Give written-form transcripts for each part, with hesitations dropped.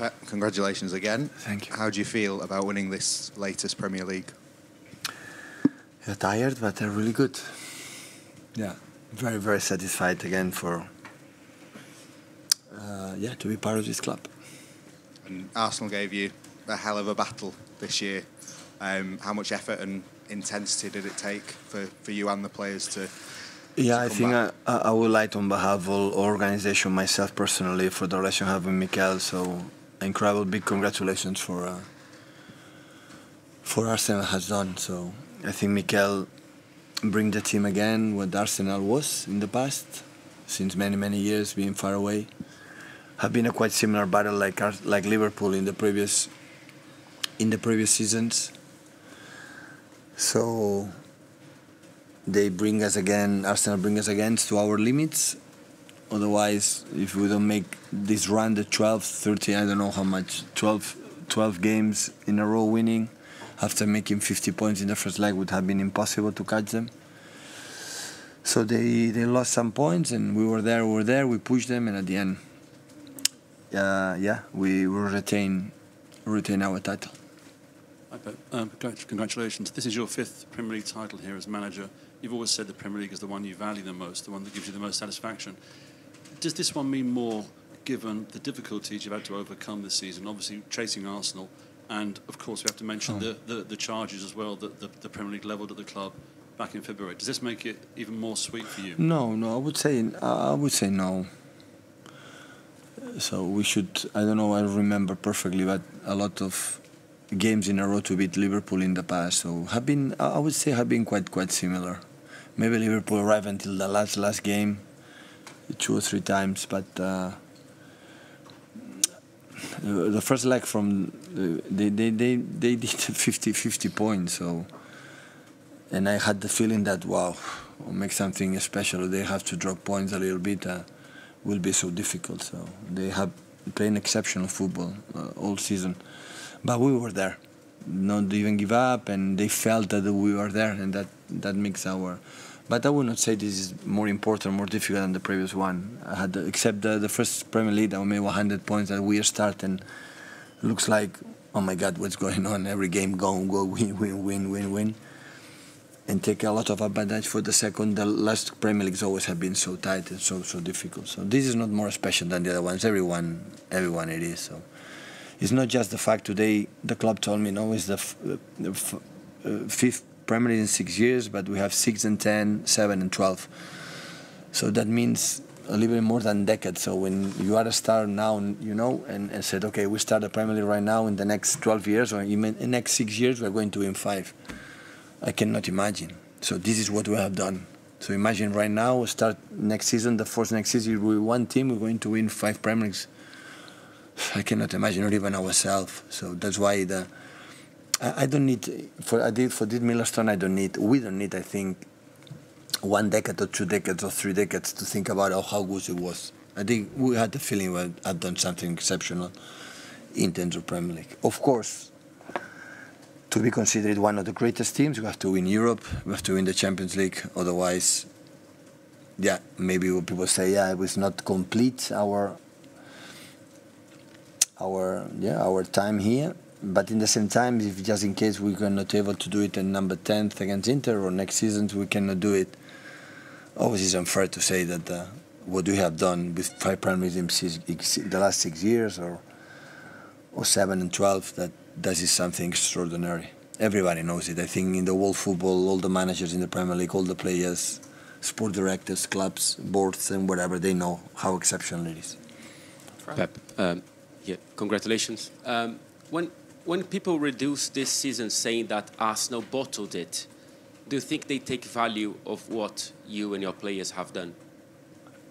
Pep, congratulations again. Thank you. How do you feel about winning this latest Premier League? You're tired, but they're really good. Yeah, very, very satisfied again for to be part of this club. And Arsenal gave you a hell of a battle this year. How much effort and intensity did it take for you and the players to? Yeah, I think I would like on behalf of all organisation, myself personally, for the relation I have with Mikel. So, incredible, big congratulations for Arsenal has done. So, I think Mikel bring the team again what Arsenal was in the past, since many years being far away. Have been a quite similar battle like Liverpool in the previous seasons. So they bring us again. Arsenal bring us again to our limits. Otherwise, if we don't make this run, the 12, 30, I don't know how much, 12 games in a row winning, after making 50 points in the first leg, would have been impossible to catch them. So they lost some points, and we were there, we pushed them, and at the end, we will retain our title. Hi, Pep. Congratulations. This is your 5th Premier League title here as manager. You've always said the Premier League is the one you value the most, the one that gives you the most satisfaction. Does this one mean more, given the difficulties you've had to overcome this season, obviously chasing Arsenal, and of course we have to mention the charges as well that the Premier League levelled at the club back in February. Does this make it even more sweet for you? No, I would say no. So we should, I don't know, I remember perfectly, but a lot of games in a row to beat Liverpool in the past. So I would say have been quite similar. Maybe Liverpool arrived until the last game 2 or 3 times, but the first leg from they did 50 points. So, and I had the feeling that wow, we'll make something special. They have to drop points a little bit. Will be so difficult. So they have played exceptional football all season, but we were there, not even give up, and they felt that we were there, and that makes our. But I would not say this is more important, more difficult than the previous one. I had except the first Premier League that we made 100 points at we start, and looks like oh my God, what's going on? Every game go win. And take a lot of advantage for the second. The last Premier Leagues always have been so tight and so difficult. So this is not more special than the other ones. Everyone it is. So it's not just the fact today. The club told me no, it's the 5th Premier League in 6 years, but we have 6 and 10, 7 and 12. So that means a little bit more than a decade. So when you are a star now, and said okay, we start the Premier League right now. In the next 12 years or even in the next 6 years, we're going to win 5. I cannot imagine. So this is what we have done. So imagine right now, we start next season, the first next season, with one team, we're going to win 5 Premier Leagues. I cannot imagine, not even ourselves. So that's why I don't need, for this Milestone, we don't need, I think, 1 decade or 2 decades or 3 decades to think about how good it was. I think we had the feeling we had done something exceptional in terms of Premier League. Of course, to be considered one of the greatest teams, we have to win Europe, we have to win the Champions League. Otherwise, maybe people say, it was not complete our time here. But in the same time, if just in case we are not able to do it in number 10th against Inter, or next season we cannot do it, always it's unfair to say that what we have done with 5 Premier Leagues in the last 6 years, or 7 and 12, that is something extraordinary. Everybody knows it. I think in the world football, all the managers in the Premier League, all the players, sport directors, clubs, boards, and whatever, they know how exceptional it is. Pep, congratulations. When people reduce this season saying that Arsenal bottled it, do you think they take value of what you and your players have done?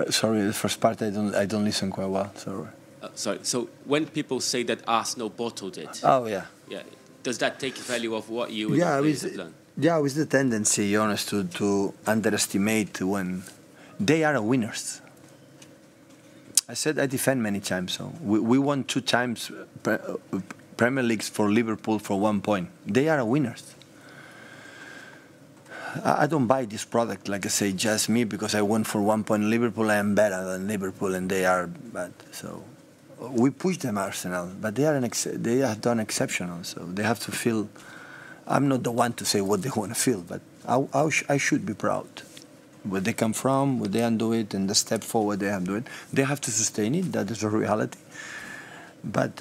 Sorry, the first part I don't listen quite well. Sorry. Sorry. So when people say that Arsenal bottled it, does that take value of what you and your players have done? Yeah, with the tendency, honest, to underestimate when they are winners. I said I defend many times. So we won 2 times Premier Leagues for Liverpool for 1 point. They are winners. I don't buy this product, like I say, just me, because I won for 1 point Liverpool, I am better than Liverpool and they are bad. So we push them, Arsenal, but they have done exceptional. So they have to feel. I'm not the one to say what they want to feel, but I should be proud. Where they come from, where they undo it, and the step forward they have to do it. They have to sustain it. That is a reality. But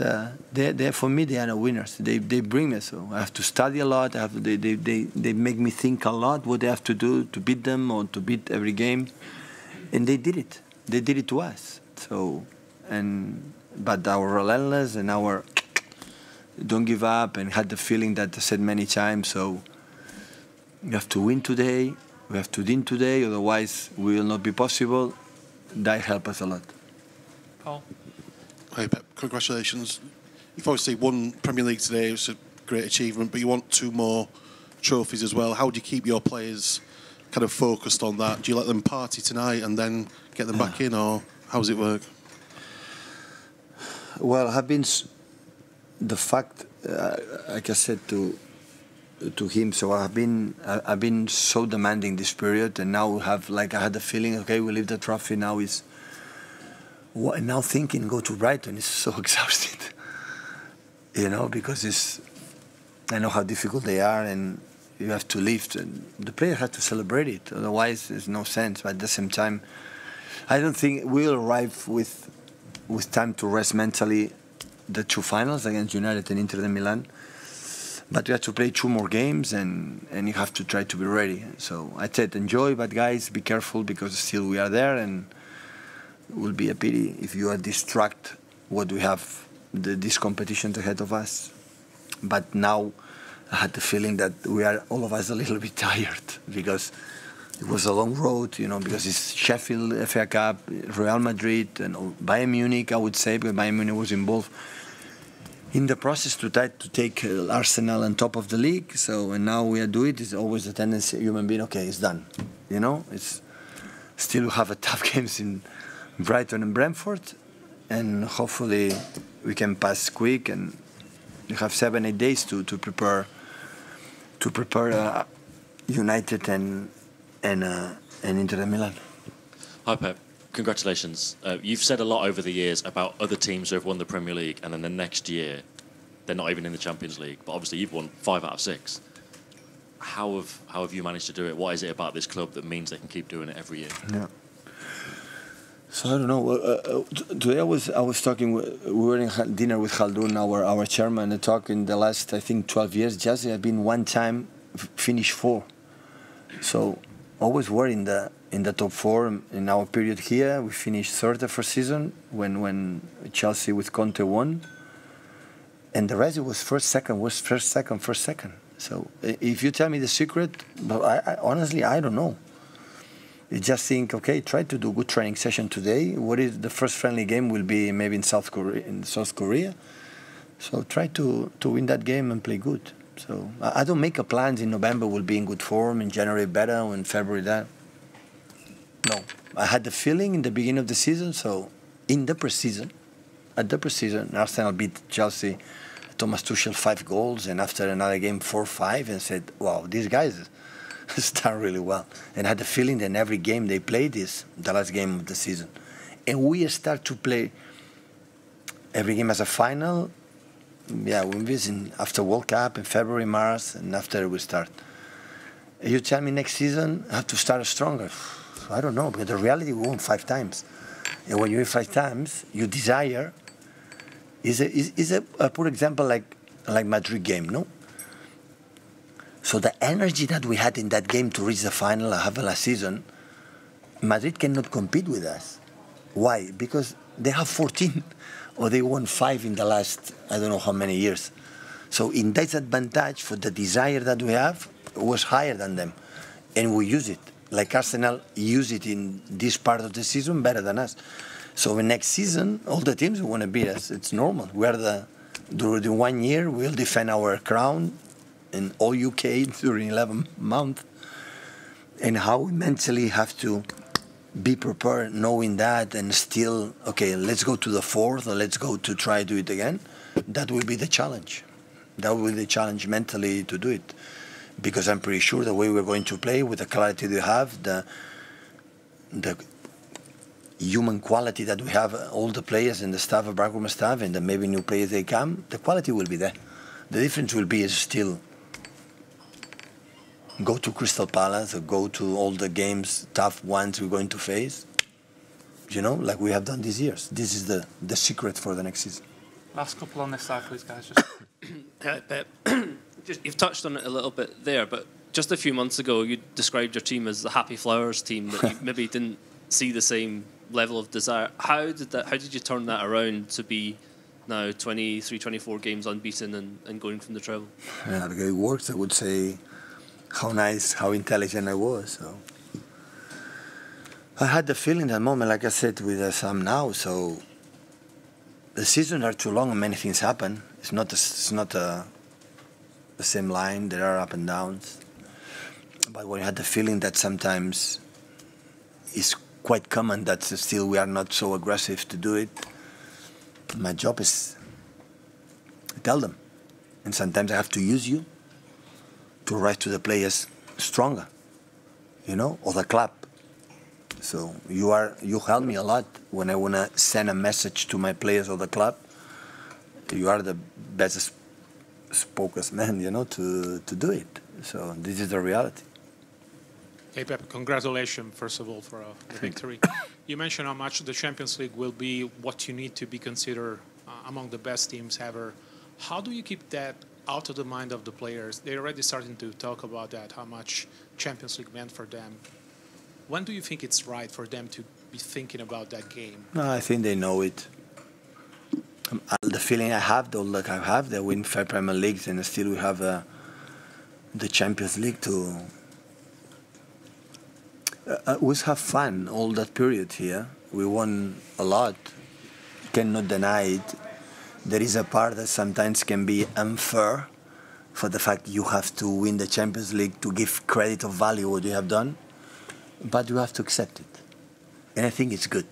for me, they are the winners. They bring me. So I have to study a lot. They make me think a lot what they have to do to beat them or to beat every game, and they did it. They did it to us. So but our relentless and our don't give up and had the feeling that I said many times. So we have to win today. We have to win today. Otherwise, we will not be possible. That helped us a lot. Paul? Hi, Pep. Congratulations. You've obviously won Premier League today. It's a great achievement, but you want 2 more trophies as well. How do you keep your players kind of focused on that? Do you let them party tonight and then get them back in, or how does it work? Well, the fact, like I said to him, so I've been so demanding this period, and now I had the feeling, okay, we leave the trophy now is. Now thinking go to Brighton is so exhausted, because I know how difficult they are, and you have to lift, and the player has to celebrate it. Otherwise, there's no sense. But at the same time, I don't think we'll arrive with time to rest mentally the 2 finals against United and Inter de Milan. But we have to play 2 more games, and you have to try to be ready. So I said, enjoy, but guys, be careful, because still we are there, and it will be a pity if you are distract what we have, this competition ahead of us. But now I had the feeling that we are, all of us, a little bit tired, because it was a long road, because it's Sheffield, FA Cup, Real Madrid, and Bayern Munich, I would say, because Bayern Munich was involved in the process to try to take Arsenal on top of the league. So, and now we are doing it. It's always a tendency, human being, okay, it's done. It's still we have a tough games in Brighton and Brentford, and hopefully we can pass quick, and we have 7-8 days to prepare United and Inter de Milan. Hi, Pep. Congratulations. You've said a lot over the years about other teams who have won the Premier League, and then the next year they're not even in the Champions League. But obviously you've won 5 out of 6. How have you managed to do it? What is it about this club that means they can keep doing it every year? Yeah. So I don't know. Today I was talking. We were in dinner with Khaldun, our chairman, and talking the last, I think, 12 years. Just have been one time finished 4. So always were in the top 4 in our period here. We finished 3rd the first season when Chelsea with Conte won, and the rest it was first, second. So if you tell me the secret, but I honestly I don't know. You just think, okay, try to do good training session today. What is the first friendly game will be maybe in South Korea. So try to win that game and play good. So I don't make a plans in November will be in good form, in January better, or in February that. No, I had the feeling in the beginning of the season. So at the preseason, Arsenal beat Chelsea, Thomas Tuchel 5 goals, and after another game 4-5, and said, wow, these guys start really well. And I had the feeling that in every game they played is the last game of the season. And we start to play every game as a final. Yeah, we visit after World Cup in February, March, and after we start. You tell me next season I have to start stronger. I don't know, because the reality we won 5 times. And when you win 5 times, your desire is a poor example like Madrid game, no? So the energy that we had in that game to reach the final of last season, Madrid cannot compete with us. Why? Because they have 14, or they won 5 in the last, I don't know how many years. So in disadvantage for the desire that we have, was higher than them. And we use it. Like Arsenal use it in this part of the season better than us. So in next season, all the teams want to beat us. It's normal. We are during 1 year, we'll defend our crown in all UK during 11 months. And how we mentally have to be prepared knowing that, and still, okay, let's go to the 4th, or let's go to try to do it again. That will be the challenge. That will be the challenge mentally to do it. Because I'm pretty sure the way we're going to play, with the clarity we have, human quality that we have, all the players and the staff of Bajkowski staff, and then maybe new players they come, the quality will be there. The difference will be is still go to Crystal Palace or go to all the games, tough ones we're going to face, you know, like we have done these years. This is the secret for the next season. Last couple on this side, please, guys. Pep, you've touched on it a little bit there, but just a few months ago, you described your team as the Happy Flowers team that you maybe didn't see the same level of desire. How did you turn that around to be now 23, 24 games unbeaten and going from the treble? Yeah, because it works. I would say how nice, how intelligent I was. So I had the feeling that moment, like I said, with Sam now. So the seasons are too long and many things happen. It's not the same line. There are up and downs. But when I had the feeling that sometimes it's quite common that still we are not so aggressive to do it, my job is to tell them. And sometimes I have to use you to write to the players stronger, you know, or the club. So you help me a lot when I want to send a message to my players or the club. You are the best spokesman, you know, to do it. So this is the reality. Hey Pep, congratulations first of all for the victory. You mentioned how much the Champions League will be what you need to be considered among the best teams ever. How do you keep that out of the mind of the players? They're already starting to talk about that, how much Champions League meant for them. When do you think it's right for them to be thinking about that game? No, I think they know it. The feeling I have, though, like I have, they win 5 Premier Leagues and still we have the Champions League to always have fun all that period here. We won a lot. Cannot deny it. There is a part that sometimes can be unfair for the fact you have to win the Champions League to give credit of value what you have done, but you have to accept it. And I think it's good.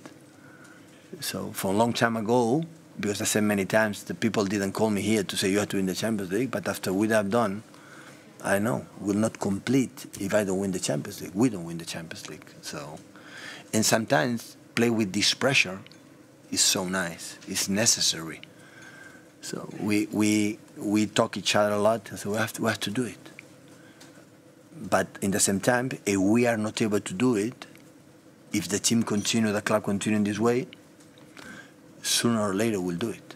So for a long time ago, because I said many times, the people didn't call me here to say you have to win the Champions League, but after what I've done, I know we'll not complete if I don't win the Champions League. We don't win the Champions League. So, and sometimes play with this pressure is so nice. It's necessary. So we talk each other a lot. So we have to do it. But in the same time, if we are not able to do it, if the team continue, the club continue in this way, sooner or later we'll do it.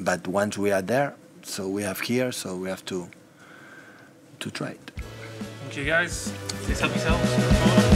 But once we are there, so we have here, so we have to try it. Thank you guys. Please help yourselves.